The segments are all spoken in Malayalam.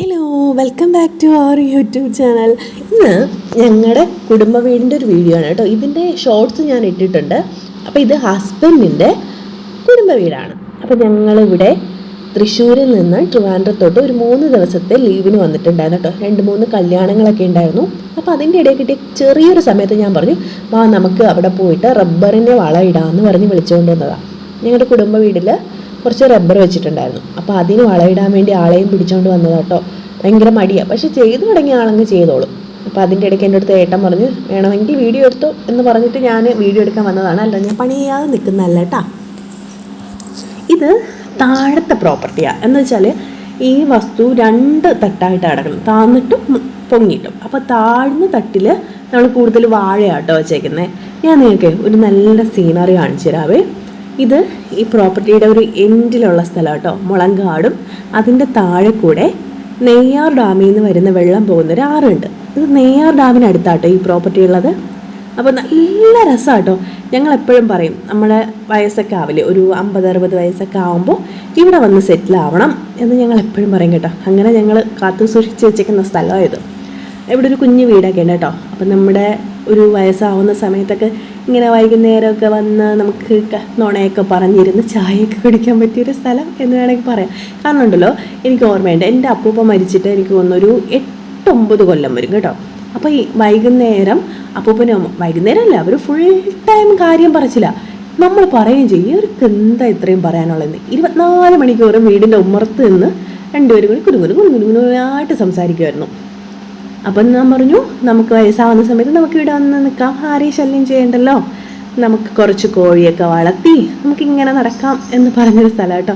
Hello, welcome back to our YouTube channel. ഇന്ന് ഞങ്ങളുടെ കുടുംബ വീടിൻ്റെ ഒരു വീഡിയോ ആണ് കേട്ടോ. ഇതിൻ്റെ ഷോർട്സ് ഞാൻ ഇട്ടിട്ടുണ്ട്. അപ്പോൾ ഇത് ഹസ്ബൻഡിൻ്റെ കുടുംബ വീടാണ്. അപ്പോൾ ഞങ്ങളിവിടെ തൃശ്ശൂരിൽ നിന്ന് ട്രിവാൻഡ്രത്തോട്ട് ഒരു 3 ദിവസത്തെ ലീവിന് വന്നിട്ടുണ്ടായിരുന്നു കേട്ടോ. 2-3 കല്യാണങ്ങളൊക്കെ ഉണ്ടായിരുന്നു. അപ്പോൾ അതിൻ്റെ ഇടയിൽ കിട്ടിയ ചെറിയൊരു സമയത്ത് ഞാൻ പറഞ്ഞു, വാ നമുക്ക് അവിടെ പോയിട്ട് റബ്ബറിൻ്റെ വളയിടാമെന്ന് പറഞ്ഞ് വിളിച്ചുകൊണ്ട് വന്നതാണ്. ഞങ്ങളുടെ കുടുംബ വീട്ടിൽ കുറച്ച് റബ്ബർ വെച്ചിട്ടുണ്ടായിരുന്നു. അപ്പോൾ അതിന് വളയിടാൻ വേണ്ടി ആളെയും പിടിച്ചുകൊണ്ട് വന്നതാണ് കേട്ടോ. ഭയങ്കര മടിയാണ്, പക്ഷെ ചെയ്തു തുടങ്ങിയ ആളങ്ങ് ചെയ്തോളും. അപ്പോൾ അതിൻ്റെ ഇടയ്ക്ക് എൻ്റെ അടുത്ത് ഏട്ടൻ പറഞ്ഞു, വേണമെങ്കിൽ വീഡിയോ എടുത്തോ എന്ന് പറഞ്ഞിട്ട് ഞാൻ വീഡിയോ എടുക്കാൻ വന്നതാണ്. അല്ല, ഞാൻ പണി ചെയ്യാതെ നിൽക്കുന്നതല്ല കേട്ടോ. ഇത് താഴത്തെ പ്രോപ്പർട്ടിയാണ്. എന്ന് വെച്ചാൽ ഈ വസ്തു 2 തട്ടായിട്ട് കിടക്കണം, താന്നിട്ടും പൊങ്ങിയിട്ടും. അപ്പോൾ താഴ്ന്ന തട്ടിൽ നമ്മൾ കൂടുതൽ വാഴയാട്ടോ വെച്ചേക്കുന്നത്. ഞാൻ നിങ്ങൾക്ക് ഒരു നല്ല സീനറി കാണിച്ചു തരാവേ. ഇത് ഈ പ്രോപ്പർട്ടിയുടെ ഒരു എൻഡിലുള്ള സ്ഥലം കേട്ടോ. മുളങ്കാടും അതിൻ്റെ താഴെ കൂടെ നെയ്യാർ ഡാമിൽ നിന്ന് വരുന്ന വെള്ളം പോകുന്നൊരു ആറുണ്ട്. ഇത് നെയ്യാർ ഡാമിനടുത്താട്ടോ ഈ പ്രോപ്പർട്ടി ഉള്ളത്. അപ്പോൾ നല്ല രസമാട്ടോ. ഞങ്ങൾ എപ്പോഴും പറയും, നമ്മുടെ വയസ്സൊക്കെ ആവില്ലേ, ഒരു 50-60 വയസ്സൊക്കെ ആകുമ്പോൾ ഇവിടെ വന്ന് സെറ്റിൽ ആവണം എന്ന് ഞങ്ങൾ എപ്പോഴും പറയും കേട്ടോ. അങ്ങനെ ഞങ്ങൾ കാത്തു സൂക്ഷിച്ച് വെച്ചേക്കുന്ന സ്ഥലമായത്. ഇവിടെ ഒരു കുഞ്ഞു വീടൊക്കെ ഉണ്ട് കേട്ടോ. അപ്പം നമ്മുടെ ഒരു വയസ്സാവുന്ന സമയത്തൊക്കെ ഇങ്ങനെ വൈകുന്നേരമൊക്കെ വന്ന് നമുക്ക് നുണയൊക്കെ പറഞ്ഞിരുന്ന് ചായയൊക്കെ കുടിക്കാൻ പറ്റിയൊരു സ്ഥലം എന്ന് വേണമെങ്കിൽ പറയാം. കാരണം ഉണ്ടല്ലോ, എനിക്ക് ഓർമ്മയുണ്ട്, എൻ്റെ അപ്പൂപ്പ മരിച്ചിട്ട് എനിക്ക് തോന്നുന്നൊരു 8-9 കൊല്ലം വരും കേട്ടോ. അപ്പോൾ ഈ വൈകുന്നേരം അപ്പൂപ്പനും വൈകുന്നേരമല്ല, അവർ ഫുൾ ടൈം കാര്യം പറച്ചില്ല. നമ്മൾ പറയുകയും ചെയ്യും, ഇവർക്ക് എന്താ ഇത്രയും പറയാനുള്ളതെന്ന്. 24 മണിക്കൂറും വീടിൻ്റെ ഉമ്മറത്ത് നിന്ന് 2 പേരും കൂടി കുടുങ്ങുനായിട്ട് സംസാരിക്കുമായിരുന്നു. അപ്പം ഞാൻ പറഞ്ഞു, നമുക്ക് വയസ്സാവുന്ന സമയത്ത് നമുക്ക് ഇവിടെ വന്ന് നിൽക്കാം, ആരെയും ശല്യം ചെയ്യണ്ടല്ലോ, നമുക്ക് കുറച്ച് കോഴിയൊക്കെ വളർത്തി നമുക്കിങ്ങനെ നടക്കാം എന്ന് പറഞ്ഞൊരു സ്ഥലം കേട്ടോ.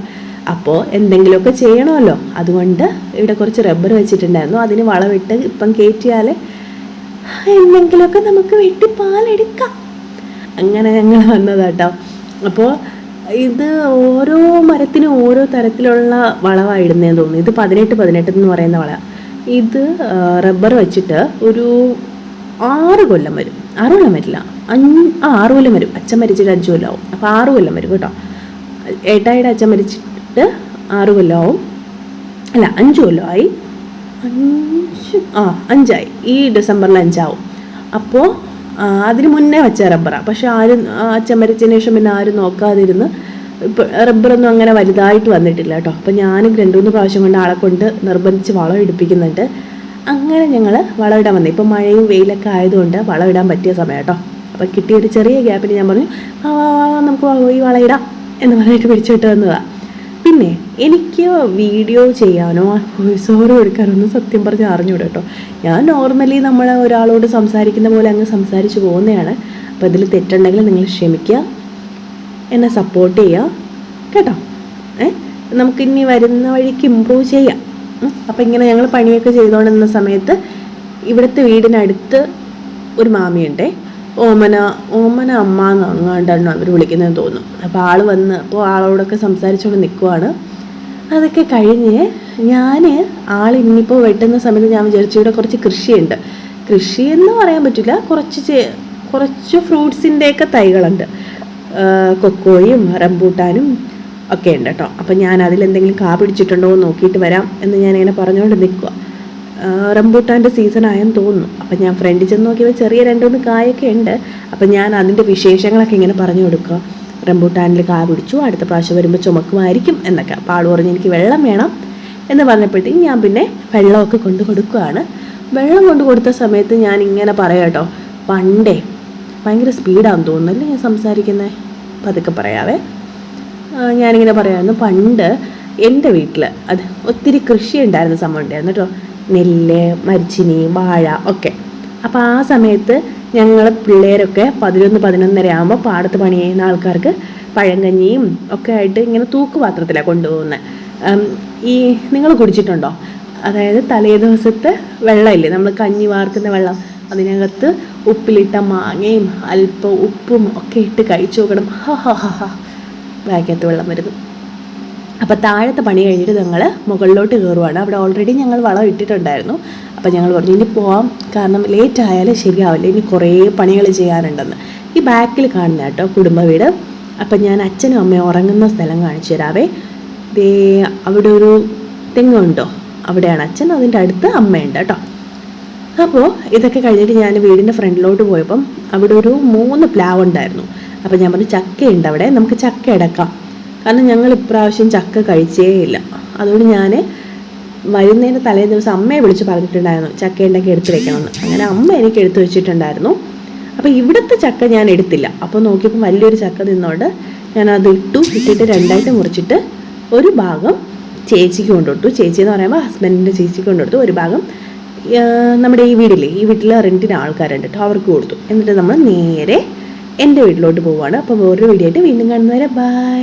അപ്പോൾ എന്തെങ്കിലുമൊക്കെ ചെയ്യണമല്ലോ, അതുകൊണ്ട് ഇവിടെ കുറച്ച് റബ്ബർ വെച്ചിട്ടുണ്ടായിരുന്നു. അതിന് വളമിട്ട് ഇപ്പം കയറ്റിയാൽ എന്തെങ്കിലുമൊക്കെ നമുക്ക് വെട്ടി പാലെടുക്കാം. അങ്ങനെ ഞങ്ങൾ വന്നതാട്ടോ. അപ്പോൾ ഇത് ഓരോ മരത്തിനും ഓരോ തരത്തിലുള്ള വളമായിടുന്നതെന്ന് തോന്നുന്നു. ഇത് 18 എന്ന് പറയുന്ന വള. ഇത് റബ്ബർ വെച്ചിട്ട് ഒരു 6 കൊല്ലം വരും. 6 കൊല്ലം വരില്ല, 6 കൊല്ലം വരും. അച്ഛൻ മരിച്ചിട്ട് 5 കൊല്ലമാവും. അപ്പോൾ 6 കൊല്ലം വരും കേട്ടോ. ഏട്ടായിയുടെ അച്ഛൻ മരിച്ചിട്ട് 6 കൊല്ലമാവും. അല്ല, 5 കൊല്ലമായി. 5ആയി. ഈ ഡിസംബറിൽ 5 അപ്പോൾ അതിന് മുന്നേ വെച്ച റബ്ബറാണ്. പക്ഷെ ആരും അച്ഛൻ മരിച്ചതിന് ശേഷം പിന്നെ ആരും നോക്കാതിരുന്ന് ഇപ്പോൾ റബ്ബറൊന്നും അങ്ങനെ വലുതായിട്ട് വന്നിട്ടില്ല കേട്ടോ. അപ്പോൾ ഞാനും 2-3 പ്രാവശ്യം കൊണ്ട് ആളെ കൊണ്ട് നിർബന്ധിച്ച് വളം ഇടിപ്പിക്കുന്നുണ്ട്. അങ്ങനെ ഞങ്ങൾ വളം ഇടാൻ വന്നത്. ഇപ്പോൾ മഴയും വെയിലൊക്കെ ആയതുകൊണ്ട് വളം ഇടാൻ പറ്റിയ സമയം കേട്ടോ. അപ്പോൾ കിട്ടിയൊരു ചെറിയ ഗ്യാപ്പിന് ഞാൻ പറഞ്ഞു, നമുക്ക് ഈ വളം ഇടാം എന്ന് പറഞ്ഞിട്ട് പിടിച്ചിട്ട് വന്നതാണ്. പിന്നെ എനിക്ക് വീഡിയോ ചെയ്യാനോ വോയിസ് ഓവർ എടുക്കാനൊന്നും സത്യം പറഞ്ഞ് അറിഞ്ഞൂടെ കേട്ടോ. ഞാൻ നോർമലി നമ്മൾ ഒരാളോട് സംസാരിക്കുന്ന പോലെ അങ്ങ് സംസാരിച്ച് പോകുന്നതാണ്. അപ്പോൾ ഇതിൽ തെറ്റുണ്ടെങ്കിൽ നിങ്ങൾ ക്ഷമിക്കുക, എന്നെ സപ്പോർട്ട് ചെയ്യുക കേട്ടോ. നമുക്കിനി വരുന്ന വഴിക്ക് ഇമ്പ്രൂവ് ചെയ്യാം. അപ്പോൾ ഇങ്ങനെ ഞങ്ങൾ പണിയൊക്കെ ചെയ്തുകൊണ്ടിരുന്ന സമയത്ത് ഇവിടുത്തെ വീടിനടുത്ത് ഒരു മാമിയുണ്ടേ, ഓമന അമ്മ അങ്ങാണ്ടാണ് അവർ വിളിക്കുന്നതെന്ന് തോന്നുന്നു. അപ്പോൾ ആൾ വന്ന് അപ്പോൾ ആളോടൊക്കെ സംസാരിച്ചുകൊണ്ട് നിൽക്കുവാണ്. അതൊക്കെ കഴിഞ്ഞ് ഞാൻ ഇനിയിപ്പോൾ വെട്ടുന്ന സമയത്ത് ഞാൻ വിചാരിച്ചു, ഇവിടെ കുറച്ച് കൃഷിയുണ്ട്. കൃഷിയെന്ന് പറയാൻ പറ്റില്ല, കുറച്ച് ഫ്രൂട്ട്സിൻ്റെയൊക്കെ തൈകളുണ്ട്. കൊക്കോയും റംബൂട്ടാനും ഒക്കെ ഉണ്ട് കേട്ടോ. അപ്പം ഞാൻ അതിലെന്തെങ്കിലും കാ പിടിച്ചിട്ടുണ്ടോ എന്ന് നോക്കിയിട്ട് വരാം എന്ന് ഞാനിങ്ങനെ പറഞ്ഞുകൊണ്ട് നിൽക്കുക. റംബൂട്ടാൻ്റെ സീസണായെന്ന് തോന്നുന്നു. അപ്പം ഞാൻ ഫ്രണ്ടിൽ ചെന്ന് നോക്കിയപ്പോൾ ചെറിയ 2-3 കായൊക്കെ ഉണ്ട്. അപ്പം ഞാൻ അതിൻ്റെ വിശേഷങ്ങളൊക്കെ ഇങ്ങനെ പറഞ്ഞു കൊടുക്കുക. റംബൂട്ടാനിൽ കാ പിടിച്ചു, അടുത്ത പ്രാവശ്യം വരുമ്പോൾ ചുമക്കുമായിരിക്കും എന്നൊക്കെ. അപ്പോൾ ആൾ പറഞ്ഞ് എനിക്ക് വെള്ളം വേണം എന്ന് പറഞ്ഞപ്പോഴത്തേക്കും ഞാൻ പിന്നെ വെള്ളമൊക്കെ കൊണ്ട് കൊടുക്കുകയാണ്. വെള്ളം കൊണ്ട് കൊടുത്ത സമയത്ത് ഞാൻ ഇങ്ങനെ പറയാം കേട്ടോ, പണ്ടേ ഭയങ്കര സ്പീഡാണെന്ന് തോന്നുന്നല്ലേ ഞാൻ സംസാരിക്കുന്നത്. പതുക്കെ പറയാവേ. ഞാനിങ്ങനെ പറയാമായിരുന്നു, പണ്ട് എൻ്റെ വീട്ടിൽ അത് ഒത്തിരി കൃഷി ഉണ്ടായിരുന്ന സമയം ഉണ്ടായിരുന്നു കേട്ടോ. നെല്ല്, മരിച്ചിനി, വാഴ ഒക്കെ. അപ്പോൾ ആ സമയത്ത് ഞങ്ങൾ പിള്ളേരൊക്കെ 11-11:30 ആകുമ്പോൾ പാടത്ത് പണി ചെയ്യുന്ന ആൾക്കാർക്ക് പഴങ്കഞ്ഞിയും ഒക്കെ ആയിട്ട് ഇങ്ങനെ തൂക്കുപാത്രത്തിലാണ് കൊണ്ടുപോകുന്നത്. ഈ നിങ്ങൾ കുടിച്ചിട്ടുണ്ടോ? അതായത് തലേ ദിവസത്തെ വെള്ളമില്ലേ, നമ്മൾ കഞ്ഞി വാർക്കുന്ന വെള്ളം, അതിനകത്ത് ഉപ്പിലിട്ട മാങ്ങയും അല്പം ഉപ്പും ഒക്കെ ഇട്ട് കഴിച്ചു നോക്കണം. ബാക്കകത്ത് വെള്ളം വരുന്നു. അപ്പോൾ താഴത്തെ പണി കഴിഞ്ഞിട്ട് ഞങ്ങൾ മുകളിലോട്ട് കയറുവാണ്. അവിടെ ഓൾറെഡി ഞങ്ങൾ വളം ഇട്ടിട്ടുണ്ടായിരുന്നു. അപ്പോൾ ഞങ്ങൾ പറഞ്ഞു, ഇനി പോവാം, കാരണം ലേറ്റ് ആയാലും ശരിയാവില്ല, ഇനി കുറേ പണികൾ ചെയ്യാനുണ്ടെന്ന്. ഈ ബാക്കിൽ കാണുന്ന കേട്ടോ കുടുംബ വീട്. അപ്പം ഞാൻ അച്ഛനും അമ്മയും ഉറങ്ങുന്ന സ്ഥലം കാണിച്ചു തരാവേ. അവിടെ ഒരു തെങ്ങുണ്ടോ, അവിടെയാണ് അച്ഛൻ, അതിൻ്റെ അടുത്ത് അമ്മയുണ്ട് കേട്ടോ. അപ്പോൾ ഇതൊക്കെ കഴിഞ്ഞിട്ട് ഞാൻ വീടിൻ്റെ ഫ്രണ്ടിലോട്ട് പോയപ്പം അവിടെ ഒരു 3 പ്ലാവ് ഉണ്ടായിരുന്നു. അപ്പോൾ ഞാൻ പറഞ്ഞു ചക്കയുണ്ട് അവിടെ, നമുക്ക് ചക്ക എടുക്കാം. കാരണം ഞങ്ങൾ ഇപ്രാവശ്യം ചക്ക കഴിച്ചേ ഇല്ല. അതുകൊണ്ട് ഞാൻ വരുന്നതിന് തലേ ദിവസം അമ്മയെ വിളിച്ച് പറഞ്ഞിട്ടുണ്ടായിരുന്നു ചക്ക ഉണ്ടെങ്കിൽ എടുത്ത് വെക്കണമെന്ന്. അങ്ങനെ അമ്മ എനിക്ക് എടുത്ത് വെച്ചിട്ടുണ്ടായിരുന്നു. അപ്പോൾ ഇവിടുത്തെ ചക്ക ഞാൻ എടുത്തില്ല. അപ്പോൾ നോക്കിയപ്പോൾ വലിയൊരു ചക്ക നിന്നോണ്ട് ഞാനത് ഇട്ടിട്ട് 2ആയിട്ട് മുറിച്ചിട്ട് ഒരു ഭാഗം ചേച്ചിക്ക് കൊണ്ടുകൊടുത്തു. ചേച്ചി എന്ന് പറയുമ്പോൾ ഹസ്ബൻഡിൻ്റെ ചേച്ചിക്ക് കൊണ്ടുകൊടുത്തു. ഒരു ഭാഗം നമ്മുടെ ഈ വീട്ടിൽ റെൻറ്റിന് ആൾക്കാരുണ്ട് കേട്ടോ, അവർക്ക് കൊടുത്തു. എന്നിട്ട് നമ്മൾ നേരെ എൻ്റെ വീട്ടിലോട്ട് പോവുകയാണ്. അപ്പോൾ വേറൊരു വീഡിയോ ആയിട്ട് വീണ്ടും കാണുന്നവരെ ബൈ.